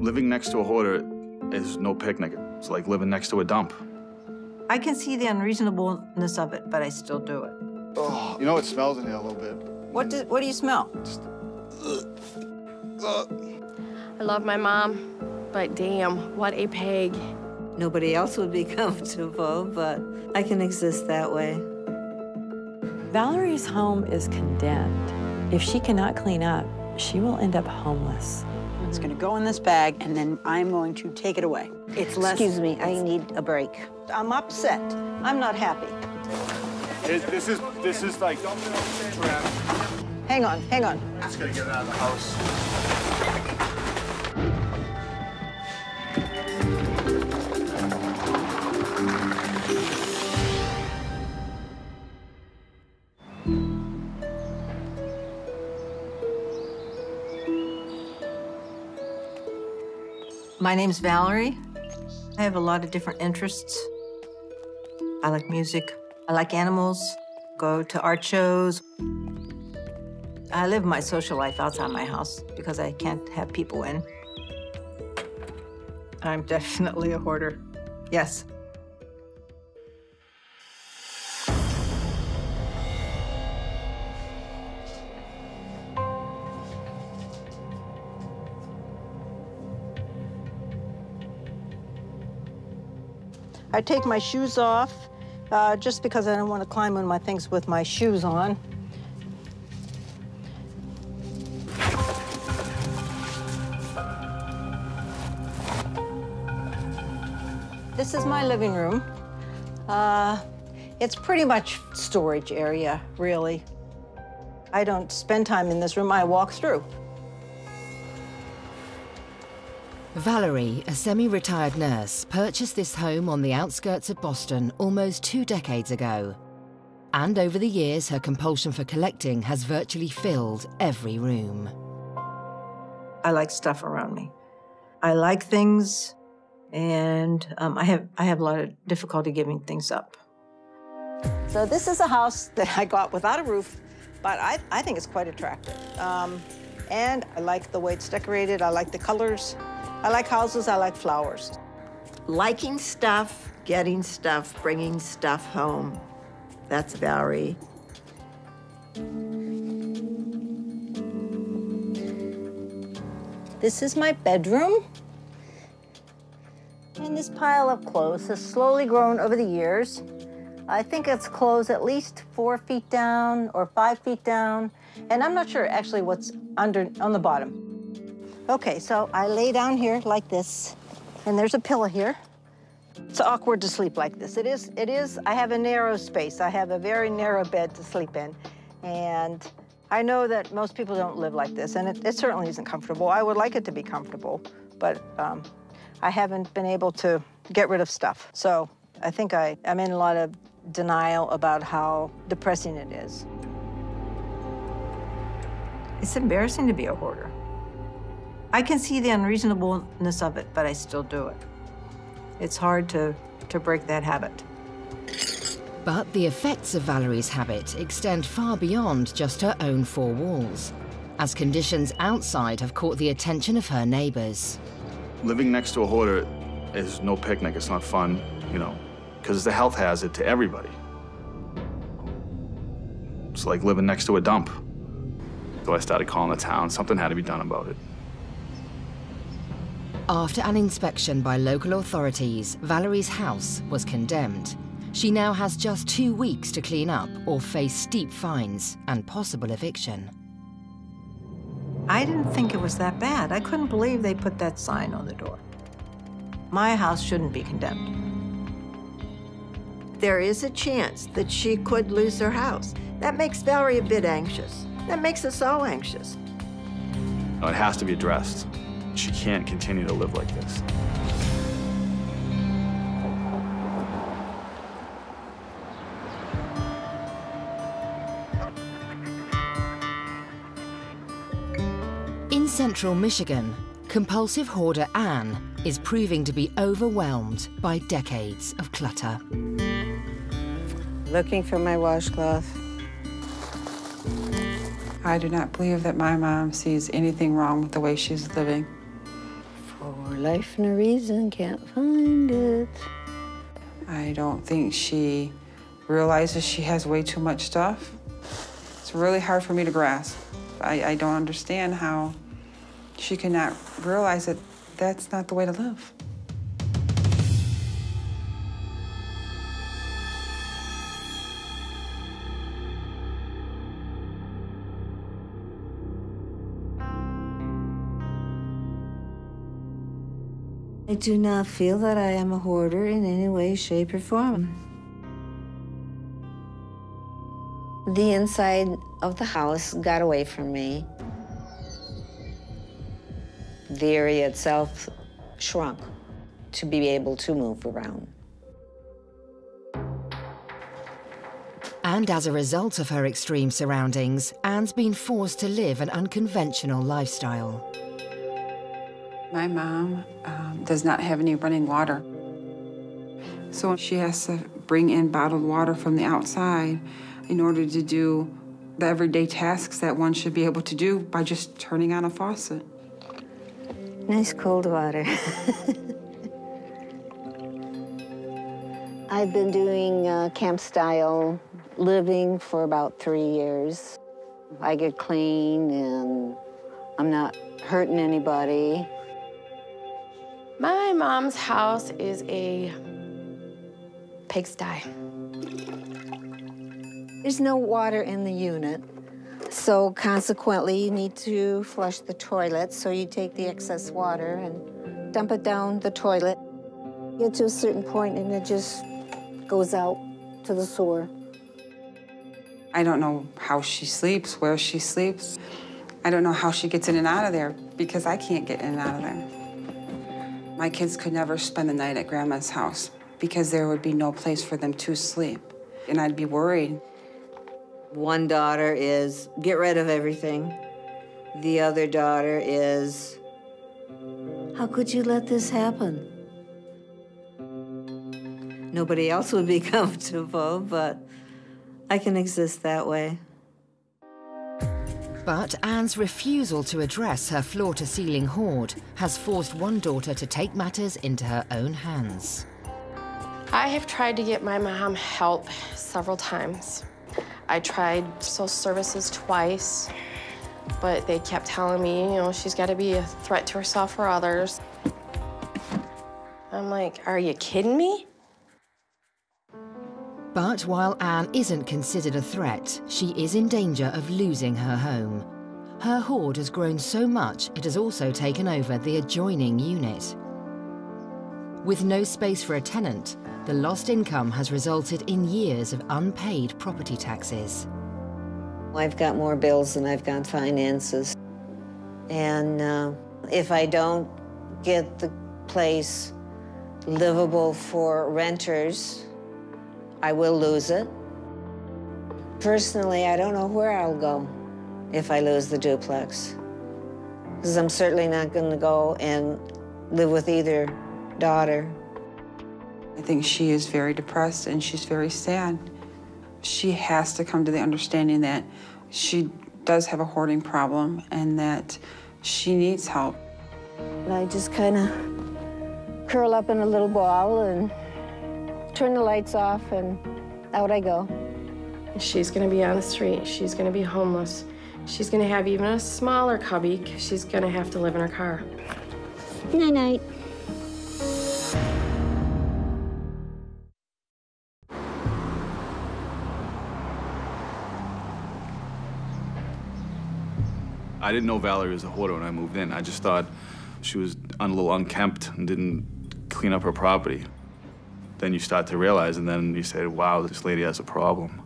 Living next to a hoarder is no picnic. It's like living next to a dump. I can see the unreasonableness of it, but I still do it. Oh, you know it smells in here a little bit. What do you smell? I love my mom, but damn, what a pig. Nobody else would be comfortable, but I can exist that way. Valerie's home is condemned. If she cannot clean up, she will end up homeless. It's going to go in this bag, and then I'm going to take it away. It's less... Excuse me, I need a break. I'm upset. I'm not happy. This is like... Hang on, hang on. Just gotta get it out of the house. My name's Valerie. I have a lot of different interests. I like music. I like animals. Go to art shows. I live my social life outside my house because I can't have people in. I'm definitely a hoarder. Yes. I take my shoes off just because I don't want to climb on my things with my shoes on. This is my living room. It's pretty much storage area, really. I don't spend time in this room, I walk through. Valerie, a semi-retired nurse, purchased this home on the outskirts of Boston almost 2 decades ago. And over the years, her compulsion for collecting has virtually filled every room. I like stuff around me. I like things, and I have a lot of difficulty giving things up. So this is a house that I got without a roof, but I think it's quite attractive. And I like the way it's decorated. I like the colors. I like houses. I like flowers. Liking stuff, getting stuff, bringing stuff home. That's Valerie. This is my bedroom. And this pile of clothes has slowly grown over the years. I think it's clothes at least 4 feet down or 5 feet down. And I'm not sure actually what's on the bottom. Okay, so I lay down here like this, and there's a pillow here. It's awkward to sleep like this. It is, I have a narrow space. I have a very narrow bed to sleep in. And I know that most people don't live like this, and it certainly isn't comfortable. I would like it to be comfortable, but I haven't been able to get rid of stuff. So I think I'm in a lot of denial about how depressing it is. It's embarrassing to be a hoarder. I can see the unreasonableness of it, but I still do it. It's hard to break that habit. But the effects of Valerie's habit extend far beyond just her own 4 walls, as conditions outside have caught the attention of her neighbors. Living next to a hoarder is no picnic. It's not fun, you know, because it's a health hazard to everybody. It's like living next to a dump. So I started calling the town. Something had to be done about it. After an inspection by local authorities, Valerie's house was condemned. She now has just 2 weeks to clean up or face steep fines and possible eviction. I didn't think it was that bad. I couldn't believe they put that sign on the door. My house shouldn't be condemned. There is a chance that she could lose her house. That makes Valerie a bit anxious. That makes us all anxious. It has to be addressed. She can't continue to live like this. In central Michigan, compulsive hoarder Anne is proving to be overwhelmed by decades of clutter. Looking for my washcloth. I do not believe that my mom sees anything wrong with the way she's living. For life and a reason, can't find it. I don't think she realizes she has way too much stuff. It's really hard for me to grasp. I don't understand how she cannot realize that that's not the way to live. I do not feel that I am a hoarder in any way, shape, or form. The inside of the house got away from me. The area itself shrunk to be able to move around. And as a result of her extreme surroundings, Anne's been forced to live an unconventional lifestyle. My mom does not have any running water. So she has to bring in bottled water from the outside in order to do the everyday tasks that one should be able to do by just turning on a faucet. Nice cold water. I've been doing camp-style living for about 3 years. I get clean and I'm not hurting anybody. My mom's house is a pigsty. There's no water in the unit, so consequently you need to flush the toilet, so you take the excess water and dump it down the toilet. Get to a certain point and it just goes out to the sewer. I don't know how she sleeps, where she sleeps. I don't know how she gets in and out of there because I can't get in and out of there. My kids could never spend the night at Grandma's house because there would be no place for them to sleep, and I'd be worried. One daughter is, get rid of everything. The other daughter is, how could you let this happen? Nobody else would be comfortable, but I can exist that way. But Anne's refusal to address her floor-to-ceiling hoard has forced one daughter to take matters into her own hands. I have tried to get my mom help several times. I tried social services twice, but they kept telling me, you know, she's got to be a threat to herself or others. I'm like, are you kidding me? But while Anne isn't considered a threat, she is in danger of losing her home. Her hoard has grown so much, it has also taken over the adjoining unit. With no space for a tenant, the lost income has resulted in years of unpaid property taxes. I've got more bills than I've got finances. And if I don't get the place livable for renters, I will lose it. Personally, I don't know where I'll go if I lose the duplex, because I'm certainly not going to go and live with either daughter. I think she is very depressed and she's very sad. She has to come to the understanding that she does have a hoarding problem and that she needs help. And I just kind of curl up in a little ball and turn the lights off, and out I go. She's going to be on the street. She's going to be homeless. She's going to have even a smaller cubby because she's going to have to live in her car. Night-night. I didn't know Valerie was a hoarder when I moved in. I just thought she was a little unkempt and didn't clean up her property. Then you start to realize, and then you say, wow, this lady has a problem.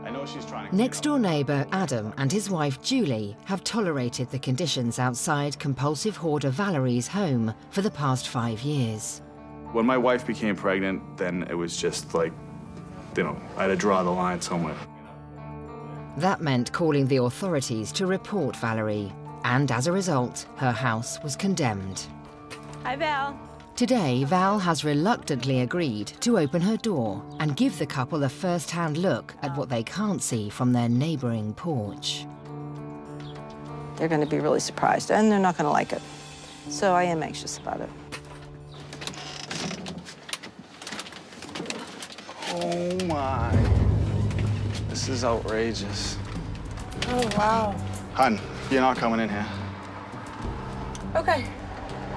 I know she's trying to... Next-door neighbour Adam and his wife Julie have tolerated the conditions outside compulsive hoarder Valerie's home for the past 5 years. When my wife became pregnant, then it was just like, you know, I had to draw the line somewhere. That meant calling the authorities to report Valerie, and as a result, her house was condemned. Hi, Val. Today, Val has reluctantly agreed to open her door and give the couple a first-hand look at what they can't see from their neighbouring porch. They're going to be really surprised, and they're not going to like it. So I am anxious about it. Oh my. This is outrageous. Oh, wow. Hun, you're not coming in here. Okay.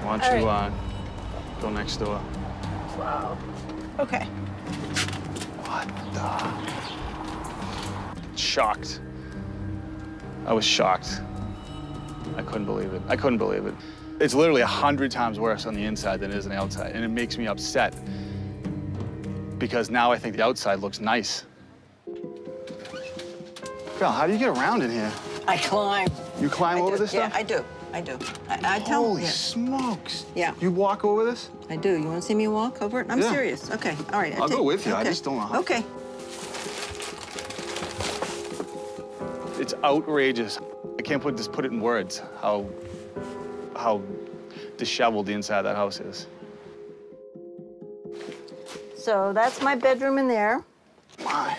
Why don't you go next door? Wow. Okay. What the? Shocked. I was shocked. I couldn't believe it. I couldn't believe it. It's literally 100 times worse on the inside than it is on the outside, and it makes me upset because now I think the outside looks nice. Girl, how do you get around in here? I climb. You climb over this stuff? Yeah, I do. I do. I tell Holy smokes. Yeah. You walk over this? I do. You want to see me walk over it? I'm serious. Okay. All right. I'll go with you. I just don't know how. Okay. It's outrageous. I can't put it in words how disheveled the inside of that house is. So that's my bedroom in there. My.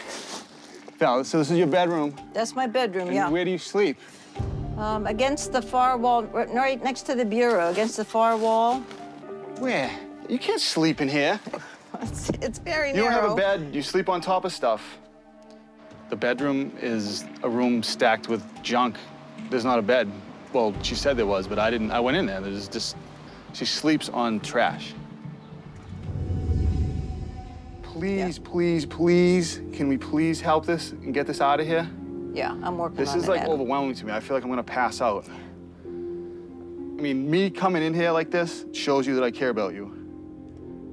Val, so this is your bedroom. That's my bedroom, And yeah. where do you sleep? Against the far wall, right next to the bureau, against the far wall. Where? You can't sleep in here. It's very You narrow. don't have a bed. You sleep on top of stuff. The bedroom is a room stacked with junk. There's not a bed. Well, she said there was, but I didn't. I went in there. There's just, she sleeps on trash. Please, please, please, can we please help this and get this out of here? Yeah, I'm working This on is it, like Adam. overwhelming to me. I feel like I'm gonna pass out. I mean, me coming in here like this shows you that I care about you.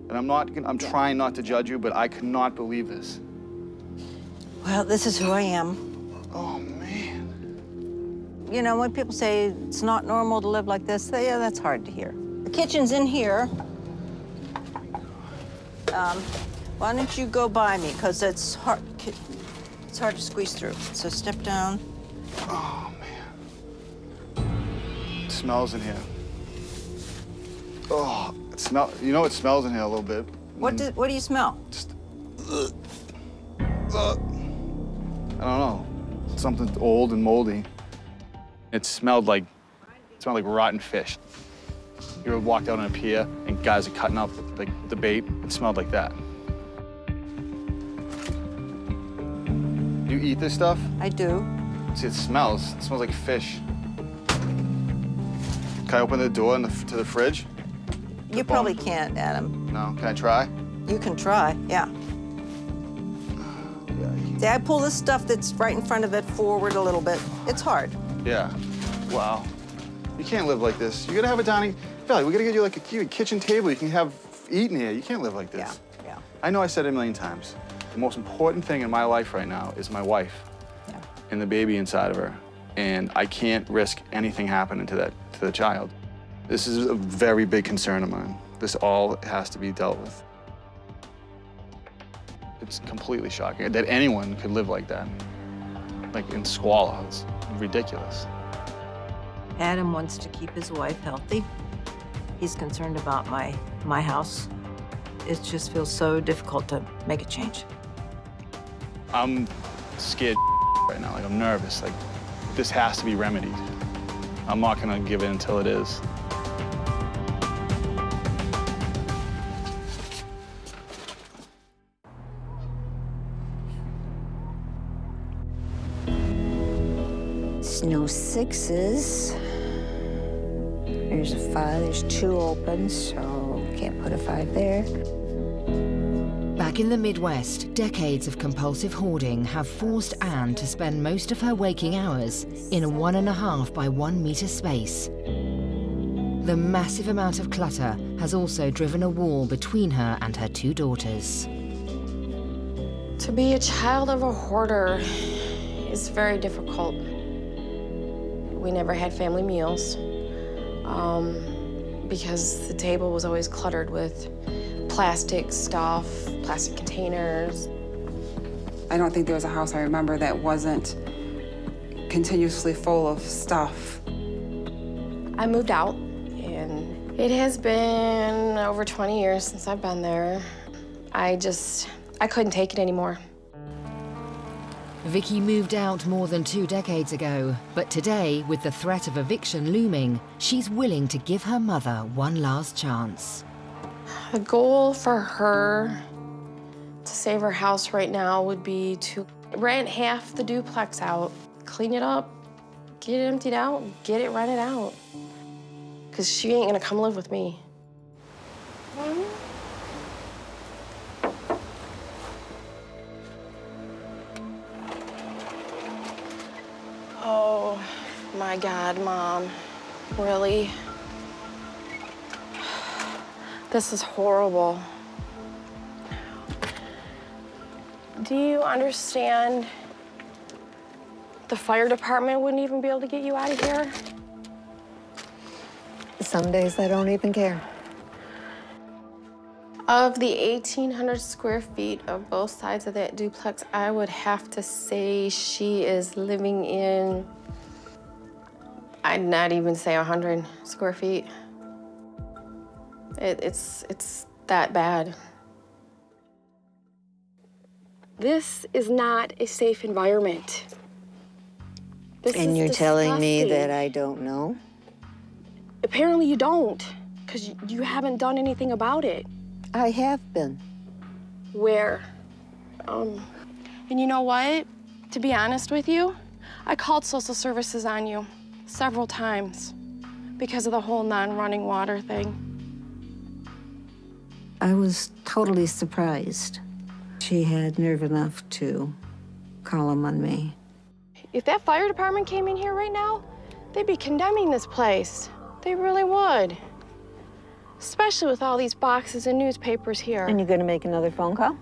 And I'm trying not to judge you, but I could not believe this. Well, this is who I am. Oh, man. You know, when people say it's not normal to live like this, yeah, that's hard to hear. The kitchen's in here. Why don't you go by me, because it's hard to squeeze through. So step down. Oh, man. It smells in here. Oh, you know it smells in here a little bit. What do you smell? Just, I don't know. Something old and moldy. It smelled like rotten fish. You ever walked out on a pier and guys are cutting up like the bait? It smelled like that. You eat this stuff? I do. See, it smells like fish. Can I open the door to the fridge? You probably can't, Adam. No, can I try? You can try, yeah. See, I pull this stuff that's right in front of it forward a little bit. It's hard. Yeah. Wow. You can't live like this. You gotta have a dining. Valley, we gotta get you like a kitchen table you can have eating here. You can't live like this. Yeah. I know I said it a million times. The most important thing in my life right now is my wife and the baby inside of her. And I can't risk anything happening to the child. This is a very big concern of mine. This all has to be dealt with. It's completely shocking that anyone could live like that, like in squalor. It's ridiculous. Adam wants to keep his wife healthy. He's concerned about my house. It just feels so difficult to make a change. I'm scared right now. Like, I'm nervous. Like, this has to be remedied. I'm not gonna give in until it is. It's no sixes. There's a 5, there's 2 open, so can't put a 5 there. Back in the Midwest, decades of compulsive hoarding have forced Anne to spend most of her waking hours in a 1.5 by 1 meter space. The massive amount of clutter has also driven a wall between her and her 2 daughters. To be a child of a hoarder is very difficult. We never had family meals because the table was always cluttered with plastic stuff, plastic containers. I don't think there was a house I remember that wasn't continuously full of stuff. I moved out, and it has been over 20 years since I've been there. I couldn't take it anymore. Vicky moved out more than 2 decades ago, but today, with the threat of eviction looming, she's willing to give her mother one last chance. The goal for her to save her house right now would be to rent half the duplex out, clean it up, get it emptied out, get it rented out. Because she ain't gonna come live with me. Oh my God, Mom, really? This is horrible. Do you understand the fire department wouldn't even be able to get you out of here? Some days I don't even care. Of the 1,800 square feet of both sides of that duplex, I would have to say she is living in, I'd not even say 100 square feet. It's that bad. This is not a safe environment. And you're telling me that I don't know? Apparently you don't, because you haven't done anything about it. I have been. Where? And you know what? To be honest with you, I called social services on you several times because of the whole non-running water thing. I was totally surprised. She had nerve enough to call them on me. If that fire department came in here right now, they'd be condemning this place. They really would. Especially with all these boxes and newspapers here. And you're gonna make another phone call?